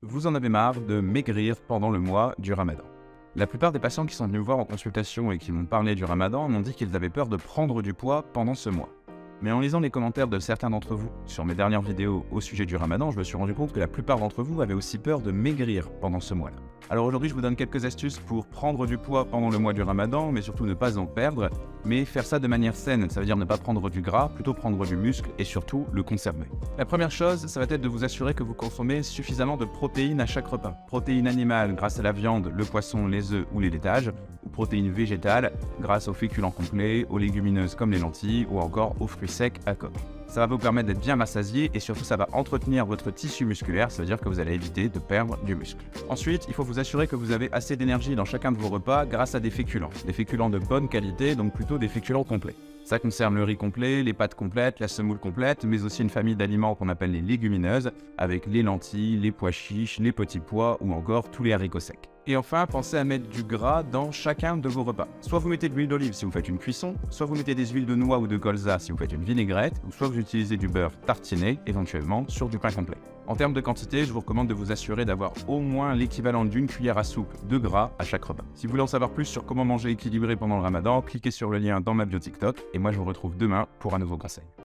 Vous en avez marre de maigrir pendant le mois du Ramadan. La plupart des patients qui sont venus me voir en consultation et qui m'ont parlé du Ramadan m'ont dit qu'ils avaient peur de prendre du poids pendant ce mois. Mais en lisant les commentaires de certains d'entre vous sur mes dernières vidéos au sujet du Ramadan, je me suis rendu compte que la plupart d'entre vous avaient aussi peur de maigrir pendant ce mois-là. Alors aujourd'hui, je vous donne quelques astuces pour prendre du poids pendant le mois du Ramadan, mais surtout ne pas en perdre, mais faire ça de manière saine. Ça veut dire ne pas prendre du gras, plutôt prendre du muscle et surtout le conserver. La première chose, ça va être de vous assurer que vous consommez suffisamment de protéines à chaque repas. Protéines animales grâce à la viande, le poisson, les œufs ou les laitages, ou protéines végétales grâce aux féculents complets, aux légumineuses comme les lentilles ou encore aux fruits secs à coque. Ça va vous permettre d'être bien rassasié et surtout ça va entretenir votre tissu musculaire, ça veut dire que vous allez éviter de perdre du muscle. Ensuite, il faut vous assurer que vous avez assez d'énergie dans chacun de vos repas grâce à des féculents. Des féculents de bonne qualité, donc plutôt des féculents complets. Ça concerne le riz complet, les pâtes complètes, la semoule complète, mais aussi une famille d'aliments qu'on appelle les légumineuses, avec les lentilles, les pois chiches, les petits pois ou encore tous les haricots secs. Et enfin, pensez à mettre du gras dans chacun de vos repas. Soit vous mettez de l'huile d'olive si vous faites une cuisson, soit vous mettez des huiles de noix ou de colza si vous faites une vinaigrette, ou soit vous utilisez du beurre tartiné, éventuellement sur du pain complet. En termes de quantité, je vous recommande de vous assurer d'avoir au moins l'équivalent d'une cuillère à soupe de gras à chaque repas. Si vous voulez en savoir plus sur comment manger équilibré pendant le Ramadan, cliquez sur le lien dans ma bio TikTok et moi je vous retrouve demain pour un nouveau conseil.